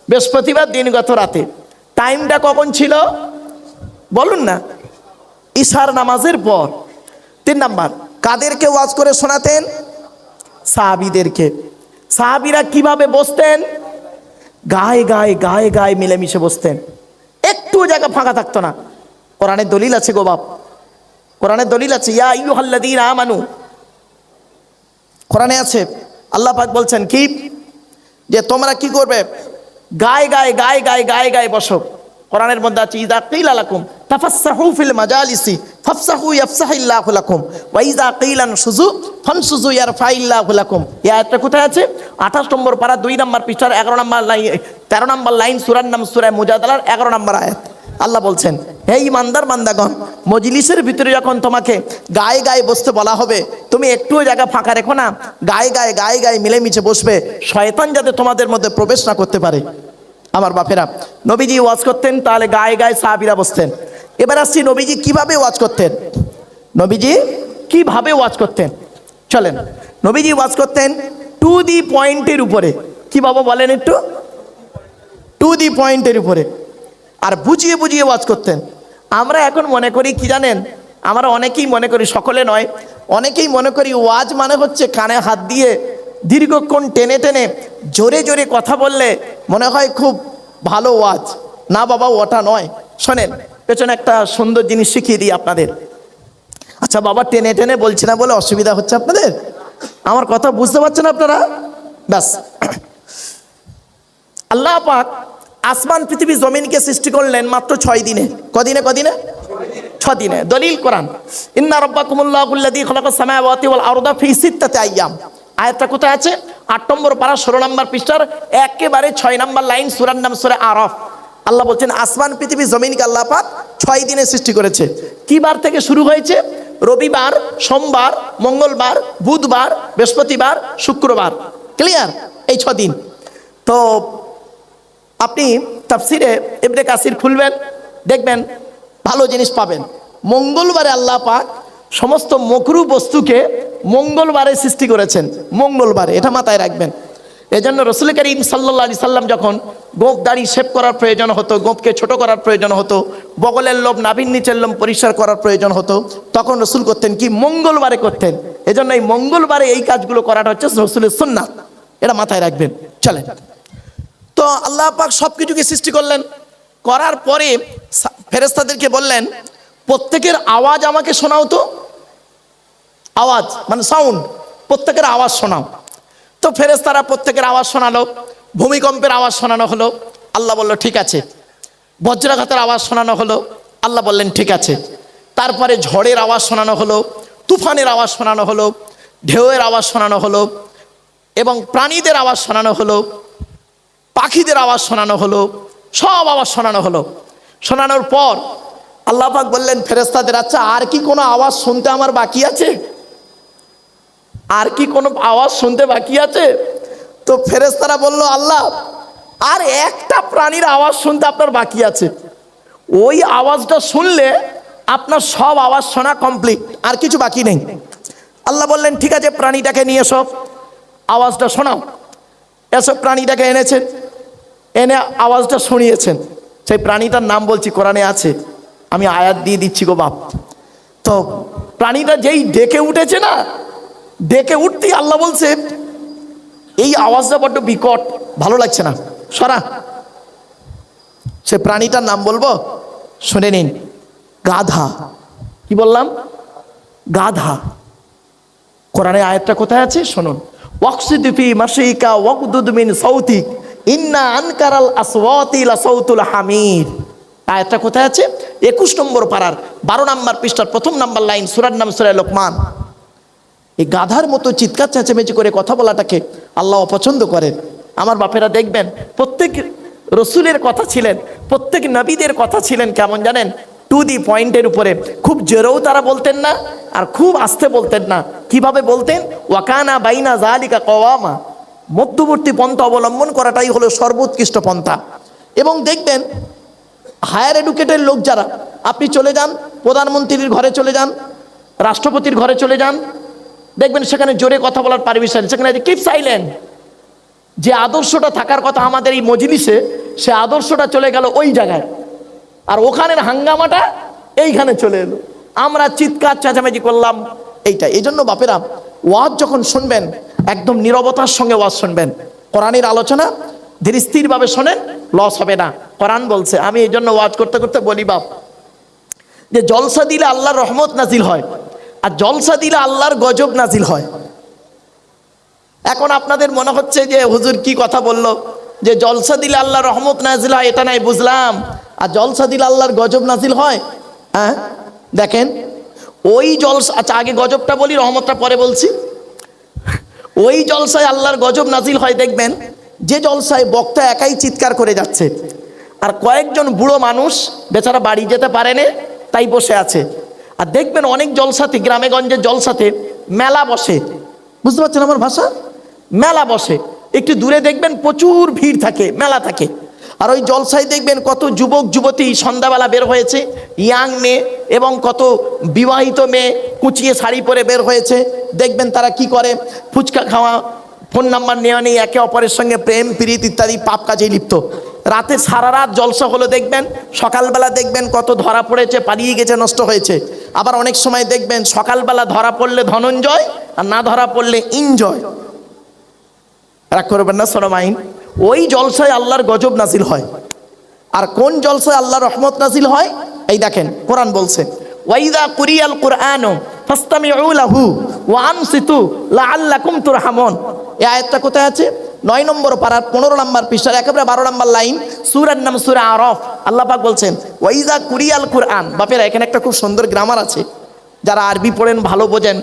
বৃহস্পতিবার দিনগত রাতে। টাইমটা কখন ছিল বলুন না? ইশার নামাজের পর। 3 নাম্বার, কাদেরকে ওয়াজ করে শোনাতেন? সাহাবীদেরকে। সাহাবীরা কিভাবে বসতেন? গায়ে গায়ে গায়ে গায়ে মিলেমিশে বসতেন, একটু জায়গা ফাঁকা থাকতো না। কোরআনের দলিল আছে গো বাপ, কোরআনের দলিল আছে। ইয়া আইয়ুহাল্লাযীনা আমানু, কোরআনে আছে, আল্লাহ পাক বলছেন কি, যে তোমরা কি করবে? গায়ে গায়ে গায়ে গায়ে গায়ে গায়ে বসো। কোরআনের মধ্যে আছে, ইযা কিলা লাকুম তাফাসসাহু ফিল মাজালিসি ফাফসাহু ইয়াফসাহিল্লাহু লাকুম ওয়া ইযা কিলা নশুযু ফানশুযু ইয়ারফাইল্লাহু লাকুম। এই আয়াতটা কোথায় আছে? 28 নম্বর পারা 2 নম্বর পৃষ্ঠার 11 নম্বর লাইন, 13 নম্বর লাইন, সূরার নাম সূরা মুজাদালার 11 নম্বর আয়াত। আল্লাহ বলছেন, হে ঈমানদার বান্দাগণ, মজলিসের ভিতরে যখন তোমাকে গায়ে গায়ে বসতে বলা হবে, তুমি একটুও জায়গা ফাঁকা রেখো না, গায়ে গায়ে গায়ে গায়ে মিলেমিশে বসবে, শয়তান যাতে তোমাদের মধ্যে প্রবেশ না করতে পারে। আমার বাপেরা, নবীজি ওয়াজ করতেন, তাহলে গায়ে গায়ে সাহাবীরা বসতেন। এবার আসছি নবীজি কিভাবে ওয়াজ করতেন। নবীজি কিভাবে ওয়াজ করতেন চলেন। নবীজি ওয়াজ করতেন টু দি পয়েন্টের উপরে। কি বাবা বলেন একটু? টু দি পয়েন্টের উপরে, আর বুঝিয়ে বুঝিয়ে ওয়াজ করতেন। আমরা এখন মনে করি কি জানেন, আমরা অনেকেই মনে করি, সকলে নয়, অনেকেই মনে করি ওয়াজ মানে হচ্ছে কানে হাত দিয়ে দীর্ঘক্ষণ টেনে টেনে জোরে জোরে কথা বললে মনে হয় খুব ভালো ওয়াজ। না বাবা, ওটা নয়। শোনেন, পেছনে একটা সুন্দর জিনিস শিখিয়ে দিই আপনাদের। আচ্ছা বাবা, টেনে টেনে বলছি না বলে অসুবিধা হচ্ছে আপনাদের? আমার কথা বুঝতে পারছেন আপনারা? ব্যাস, আল্লাহ পাক আসমান পৃথিবী জমিনকে সৃষ্টি করলেন মাত্র 6 দিনে। কদিনে? 6 দিনে। দলিল কোরআন, ইন্না রাব্বাকুমুল্লাহুল্লাযী খালাকাস সামাওয়াতি ওয়াল আরদা ফি সিত্তাতি আইয়াম। আয়াতটা কোথায় আছে? 8 নম্বর পারা 16 নম্বর পৃষ্ঠার একেবারে 6 নম্বর লাইন, সূরার নাম সূরা আরাফ। আল্লাহ বলছেন আসমান পৃথিবী জমিনকে আল্লাহ পাক 6 দিনে সৃষ্টি করেছে। কি বার থেকে শুরু হয়েছে? রবিবার, সোমবার, মঙ্গলবার, বুধবার, বৃহস্পতিবার, শুক্রবার। ক্লিয়ার? এই 6 দিন। তো আপনি তাফসিরে ইবনে কাসির খুলবেন, দেখবেন ভালো জিনিস পাবেন। মঙ্গলবারে আল্লাহ পাক সমস্ত মকরুহ বস্তুকে মঙ্গলবারে সৃষ্টি করেছেন। মঙ্গলবারে, এটা মাথায় রাখবেন। এজন্য রাসূল করিম সাল্লাল্লাহু আলাইহি সাল্লাম যখন গোঁফ দাড়ি শেভ করার প্রয়োজন হতো, গোঁফকে ছোট করার প্রয়োজন হতো, বগলের লোম, নাভির নিচের লোম পরিষ্কার করার প্রয়োজন হতো, তখন রাসূল করতেন কি? মঙ্গলবারে করতেন। এজন্য এই মঙ্গলবারে এই কাজগুলো করাটা হচ্ছে রাসূলের সুন্নাত। এটা মাথায় রাখবেন। চলেন, তো আল্লাহ পাক সব কিছুকে সৃষ্টি করলেন, করার পরে ফেরেশতাদেরকে বললেন প্রত্যেকের আওয়াজ আমাকে শোনাও তো। আওয়াজ মানে সাউন্ড, প্রত্যেকের আওয়াজ শোনাও। তো ফেরেশতারা প্রত্যেকের আওয়াজ শোনালো। ভূমিকম্পের আওয়াজ শোনানো হলো, আল্লাহ বলল ঠিক আছে। বজ্রাঘাতের আওয়াজ শোনানো হলো, আল্লাহ বললেন ঠিক আছে। তারপরে ঝড়ের আওয়াজ শোনানো হলো, তুফানের আওয়াজ শোনানো হলো, ঢেউয়ের আওয়াজ শোনানো হলো, এবং প্রাণীদের আওয়াজ শোনানো হলো, পাখিদের আওয়াজ শোনানো হলো, সব আওয়াজ শোনানো হলো। শোনানোর পর আল্লাহ পাক বললেন ফেরেশতাদের, আচ্ছা আর কি কোনো আওয়াজ শুনতে আমার বাকি আছে? আর কি কোনো আওয়াজ শুনতে বাকি আছে? তো ফেরেশতারা বলল, আল্লাহ আর একটা প্রাণীর আওয়াজ শুনতে আপনার বাকি আছে। ওই আওয়াজটা শুনলে আপনার সব আওয়াজ শোনা কমপ্লিট, আর কিছু বাকি নেই। আল্লাহ বললেন ঠিক আছে, প্রাণীটাকে নিয়ে সব আওয়াজটা শোনাও। এসব প্রাণীটাকে এনেছেন, এনে আওয়াজটা শুনিয়েছেন। সেই প্রাণীটার নাম বলছি, কোরআনে আছে, আমি আয়াত দিয়ে দিচ্ছি গো বাপ। তো প্রাণীটা যেই ডেকে উঠেছে না, ডেকে উঠতেই আল্লাহ বলছে এই আওয়াজটা বড্ড বিকট, ভালো লাগছে না, সরা। সে প্রাণীটার নাম বলবো, শুনে নিন। গাধা। কি বললাম? গাধা। কোরআনে আয়াতটা কোথায় আছে শুনুন, ওয়াকসিদ ফি মাশিকা ওয়াকদুদ মিন সাউতিক ইন্না আনকারাল আসওয়াতি লাসাউতুল হামির। আয়াতটা কোথায় আছে? 21 নম্বর পারার 12 নম্বর পৃষ্ঠার 1 নম্বর লাইন, সূরার নাম সূরা লোকমান। এই গাধার মতো চিৎকার চেঁচামেচি করে কথা বলাটাকে আল্লাহ অপছন্দ করেন। আমার বাপেরা দেখবেন প্রত্যেক রসুলের কথা ছিলেন, প্রত্যেক নবীদের কথা ছিলেন কেমন জানেন? টু দি পয়েন্টের উপরে। খুব জোরেও তারা বলতেন না, আর খুব আস্তে বলতেন না। কিভাবে বলতেন? ওয়াকানা বাইনা জালিকা কওয়ামা। মধ্যবর্তী পন্থা অবলম্বন করাটাই হলো সর্বোৎকৃষ্ট পন্থা। এবং দেখবেন হায়ার এডুকেটেড লোক যারা, আপনি চলে যান প্রধানমন্ত্রীর ঘরে চলে যান, রাষ্ট্রপতির ঘরে চলে যান, দেখবেন সেখানে জোরে কথা বলার পারমিশন, সেখানে কিপ সাইলেন্ট। যে আদর্শটা থাকার কথা আমাদের এই মজলিসে, সে আদর্শটা চলে গেল ওই জায়গায়, আর ওখানের হাঙ্গামাটা এইখানে চলে এলো। আমরা চিৎকার চেঁচামেচি করলাম এইটা। এই জন্য বাপেরা ওয়াজ যখন শুনবেন একদম নীরবতার সঙ্গে ওয়াজ শুনবেন। কোরআনের আলোচনা ধীর স্থিরভাবে শোনেন, লস হবে না। কোরআন বলছে, আমি এই জন্য ওয়াজ করতে করতে বলি বাপ, যে জলসা দিলে আল্লাহর রহমত নাজিল হয়, আর জলসা দিলে আল্লাহর গজব নাজিল হয়। এখন আপনাদের মনে হচ্ছে যে হুজুর কি কথা বলল, যে জলসা দিলে আল্লাহর রহমত নাজিল হয়, এটা নাই বুঝলাম, আর জলসা দিলে আল্লাহর গজব নাজিল হয়। হ্যাঁ দেখেন, ওই জলসা, আচ্ছা আগে গজবটা বলি, রহমতটা পরে বলছি। ওই জলসায় আল্লাহর গজব নাজিল হয় দেখবেন, যে জলসায় বক্তা একাই চিৎকার করে যাচ্ছে, আর কয়েকজন বুড়ো মানুষ বেচারা বাড়ি যেতে পারেনি, তাই বসে আছে। আর দেখবেন অনেক জলসাতে, গ্রামে গঞ্জের জলসাতে মেলা বসে, বুঝতে পারছেন আমার ভাষা? মেলা বসে, একটু দূরে দেখবেন প্রচুর ভিড় থাকে, মেলা থাকে। আর ওই জলসায় দেখবেন কত যুবক যুবতী সন্ধ্যাবেলা বের হয়েছে, ইয়াং মেয়ে, এবং কত বিবাহিত মেয়ে কুচিয়ে শাড়ি পরে বের হয়েছে। দেখবেন তারা কি করে, ফুচকা খাওয়া, ফোন নাম্বার নেওয়া নেই, একে অপরের সঙ্গে প্রেম প্রীতি ইত্যাদি পাপ কাজে লিপ্ত। রাতে সারা রাত জলসা হলো দেখবেন, সকালবেলা দেখবেন কত ধরা পড়েছে, পালিয়ে গেছে, নষ্ট হয়েছে। আবার অনেক সময় দেখবেন সকালবেলা ধরা পড়লে ধনঞ্জয়, আর না ধরা পড়লে ইনজয়। রাগ করবেন না সরমাইন। ওই জলসায় আল্লাহর গজব নাজিল হয়। আর কোন জলসায় আল্লাহর রহমত নাজিল হয়? এই দেখেন কোরআন বলছে, ওয়াইদা কুরিয়াল কুরআনু ফাসতামিউ লাহু ওয়া আনসিতু লাআল্লাকুম তুরহামুন। এই আয়াতটা কোথায় আছে? 9 নম্বর পারার 15 নম্বর পৃষ্ঠার একেবারে 12 নম্বর লাইন, সূরার নাম সূরা আরাফ। আল্লাহ পাক বলছেন ওয়াইজা কুরিয়াল কুরআন। বাপেরা এখানে একটা খুব সুন্দর গ্রামার আছে, যারা আরবি পড়েন ভালো বোঝেন।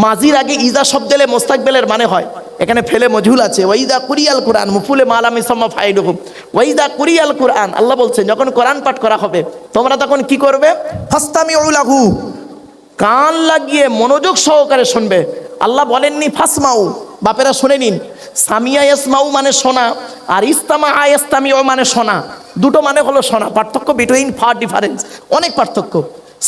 মাজির আগে ইজা শব্দ এলে মোস্তাকবেলের মানে হয়, এখানে ফেলে মজহুল আছে। ওয়াইদা কুরিয়াল কুরআন মুফুলে মালাম ইসমা ফাইলুহুম। ওয়াইদা কুরিয়াল কুরআন, আল্লাহ বলছেন যখন কোরআন পাঠ করা হবে তোমরা তখন কি করবে? ফাস্তামিউ লাহু, কান লাগিয়ে মনোযোগ সহকারে শুনবে। আল্লাহ বলেননি ফাসমাউ, বাপেরা শুনে নিন। সামিয়া ইয়াসমাউ মানে শোনা, আর ইস্তামা ইয়াস্তামিউ মানে শোনা, দুটো মানে হলো শোনা। পার্থক্য বিটুইন ফার ডিফারেন্স, অনেক পার্থক্য।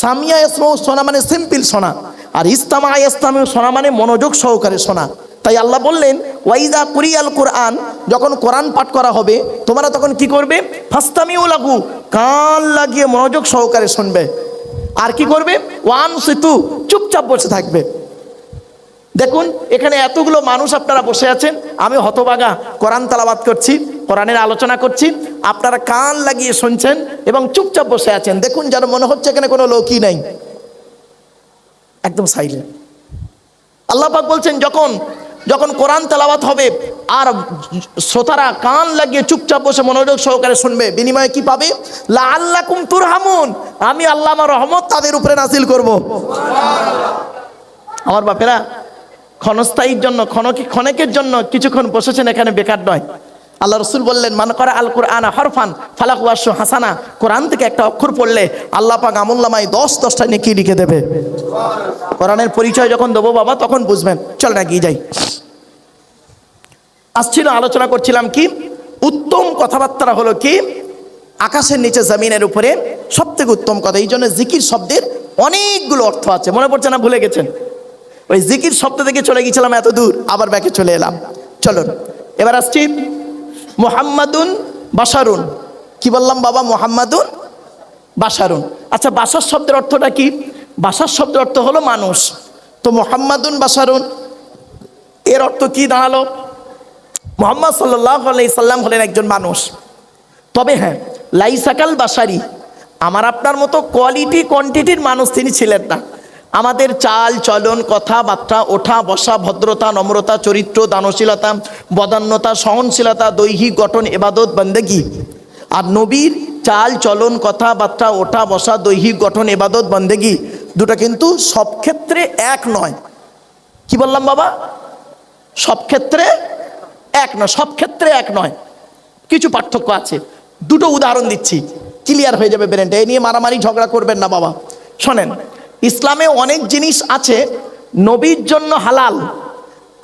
সামিয়া ইয়াসমাউ শোনা মানে সিম্পল শোনা, আর ইস্তামা ইয়াস্তামিউ শোনা মানে মনোযোগ সহকারে শোনা। তাই আল্লাহ বললেন ওয়াইদা কুরিয়াল কুরআন, যখন কোরআন পাঠ করা হবে তোমরা তখন কি করবে? ফাস্তামিউ লাহু, কান লাগিয়ে মনোযোগ সহকারে শুনবে। আর কি করবে? ওয়ানসিতু, চুপচাপ বসে থাকবে। দেখুন এখানে এতগুলো মানুষ আপনারা বসে আছেন, আমি হতভাগা কোরআন তেলাওয়াত করছি, কোরআনের আলোচনা করছি, আপনারা কান লাগিয়ে শুনছেন এবং চুপচাপ বসে আছেন। দেখুন যেন মনে হচ্ছে এখানে কোনো লোকই নাই, একদম সাইলেন্ট। আল্লাহ পাক বলছেন যখন কোরআন তেলাওয়াত হবে আর শ্রোতারা কান লাগিয়ে চুপচাপ বসে মনোযোগ সহকারে শুনবে, বিনিময়ে কি পাবে? লাআল্লাকুম তুরহামুন, আমি আল্লাহ আমার রহমত তাদের উপরে নাযিল করব। আমার বাপেরা ক্ষণস্থায়ীর জন্য ক্ষণিকের জন্য কিছুক্ষণ বসেছেন এখানে, বেকার নয়। আল্লাহ রসুল বললেন মান করা আল কোরআন হরফান ফালাহু আশরু হাসানা, কোরআন থেকে একটা অক্ষর পড়লে আল্লাহ পাক আমলনামায় 10টা নেকি লিখে দেবে। কোরআনের পরিচয় যখন দেবো বাবা তখন বুঝবেন। চল না গিয়ে যাই। আসছিল আলোচনা করছিলাম কি উত্তম কথাবার্তা হলো কি আকাশের নিচে জমিনের উপরে সব থেকে উত্তম কথা। এই জন্য জিকির শব্দের অনেকগুলো অর্থ আছে, মনে পড়ছে না? ভুলে গেছেন? ওই জিকির শব্দ থেকে চলে গিয়েছিলাম এত দূর, আবার ব্যাকে চলে এলাম। চলুন এবার আসছি মুহাম্মাদুন বাশারুন। কি বললাম বাবা? মুহাম্মাদুন বাশারুন। আচ্ছা বাশার শব্দের অর্থটা কি? বাশার শব্দের অর্থ হলো মানুষ। তো মুহাম্মাদুন বাশারুন এর অর্থ কি দাঁড়ালো? মুহাম্মদ সাল্লাল্লাহু আলাইহি সাল্লাম হলেন একজন মানুষ। তবে হ্যাঁ, লাইসাকাল বাশারি, আমার আপনার মতো কোয়ালিটি কোয়ান্টিটির মানুষ তিনি ছিলেন না। আমাদের চাল চলন, কথাবার্তা, ওঠা বসা, ভদ্রতা, নম্রতা, চরিত্র, দানশীলতা, বদান্যতা, সহনশীলতা, দৈহিক গঠন, ইবাদত, বন্দেগী, আর নবীর চাল চলন, কথাবার্তা, ওঠা বসা, দৈহিক গঠন, ইবাদত, বন্দেগী দুটো কিন্তু সব ক্ষেত্রে এক নয়। কি বললাম বাবা? সব ক্ষেত্রে এক নয়, সব ক্ষেত্রে এক নয়, কিছু পার্থক্য আছে। দুটো উদাহরণ দিচ্ছি, ক্লিয়ার হয়ে যাবে ব্রেনটা। এ নিয়ে মারামারি ঝগড়া করবেন না বাবা। শোনেন, ইসলামে অনেক জিনিস আছে নবীর জন্য হালাল,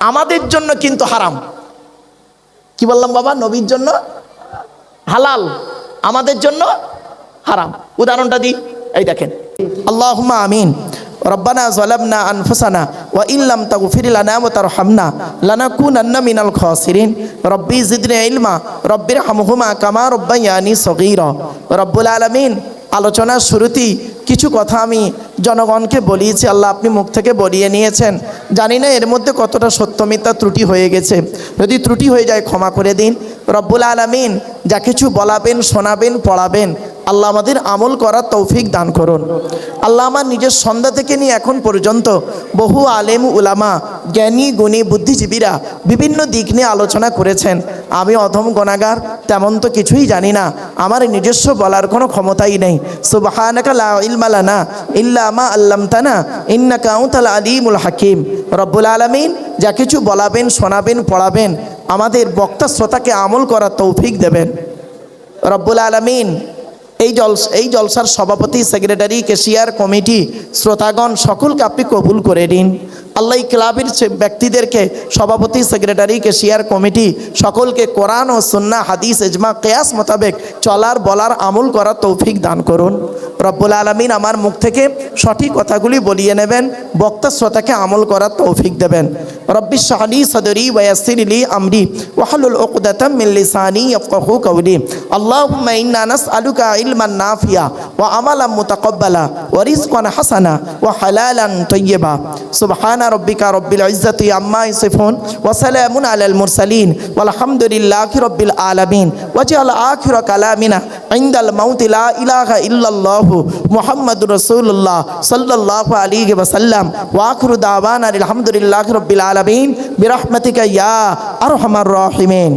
আমাদের জন্য কিন্তু হারাম। কি বললাম বাবা? নবীর জন্য হালাল, আমাদের জন্য হারাম। উদাহরণটা দিই, এই দেখেন। আল্লাহুম্মা আমিন। রব্বানা যালামনা আনফুসানা ওয়া ইল্লাম তাগফির লানা ওয়া তারহামনা লানাকুনান্না মিনাল খাসিরিন। রব্বি জিদনি ইলমা রব্বিরহামহুমা কামা রব্বায়ানি সগীরা। রব্বুল আলামিন, আলোচনার শুরুতেই কিছু কথা আমি জনগণকে বলিয়েছি, আল্লাহ আপনি মুখ থেকে বলিয়ে নিয়েছেন। জানি না এর মধ্যে কতটা সত্য মিথ্যা ত্রুটি হয়ে গেছে, যদি ত্রুটি হয়ে যায় ক্ষমা করে দিন। রব্বুল আলামিন, যা কিছু বলাবেন, শোনাবেন, পড়াবেন, আল্লাহ আমাদের আমল করার তৌফিক দান করুন। আল্লাহ আমার নিজের সন্ধ্যা থেকে নিয়ে এখন পর্যন্ত বহু আলেম উলামা, জ্ঞানী গুণী বুদ্ধিজীবীরা বিভিন্ন দিক নিয়ে আলোচনা করেছেন। আমি অধম গুনাহগার, তেমন তো কিছুই জানি না, আমার নিজস্ব বলার কোনো ক্ষমতাই নেই। সুবহানাকা লা ইলমা লানা ইল্লা মা আল্লামতানা ইন্নাকা আনতাল আলিমুল হাকিম। রব্বুল আলামিন, যা কিছু বলাবেন, শোনাবেন, পড়াবেন, আমাদের বক্তা শ্রোতাকে আমল করার তৌফিক দেবেন। রব্বুল আলামিন, এই জলসার সভাপতি, সেক্রেটারি, ক্যাশিয়ার, কমিটি, শ্রোতাগণ সকলকে আপনি কবুল করে নিন। আল্লাহ এই ক্লাবের ব্যক্তিদেরকে, সভাপতি, সেক্রেটারি, ক্যাশিয়ার, কমিটি সকলকে কোরআন ও সুন্নাহ, হাদিস, ইজমা, কিয়াস মোতাবেক চলার, বলার, আমল করার তৌফিক দান করুন। রব্বুল আলামিন, আমার মুখ থেকে সঠিক কথাগুলি বলিয়ে নেবেন, বক্তা শ্রোতাকে আমল করার তৌফিক দেবেন। রব্বি ইশরাহ লি সাদরি ওয়া ইয়াসসির লি আমরি ওয়াহলুল উকদাতাম মিন লিসানি ইয়াফকাহু কাওলি। আল্লাহুম্মা ইন্না নাসআলুকা ইলমান নাফিয়া ওয়া আমালান মুতাকাব্বালা ওয়া রিজকান হাসানা ওয়া হালালান তাইয়্যিবা। সুবহানা রব্বিকা রব্বিল ইজ্জাতি আম্মা ইয়াসিফুন ওয়া সালামুন আলাল মুরসালিন ওয়ালহামদুলিল্লাহি রব্বিল আলামিন। ওয়াজআল আখিরা কালামিনা ইনদাল মাউতি লা ইলাহা ইল্লাল্লাহু প্রভু মুহাম্মাদুর রাসূলুল্লাহ সাল্লাল্লাহু আলাইহি ওয়াসাল্লাম ওয়া আখিরু দাওয়ানা আলহামদুলিল্লাহি রাব্বিল আলামিন বিরহমাতিকা ইয়া আরহামার রাহিমিন।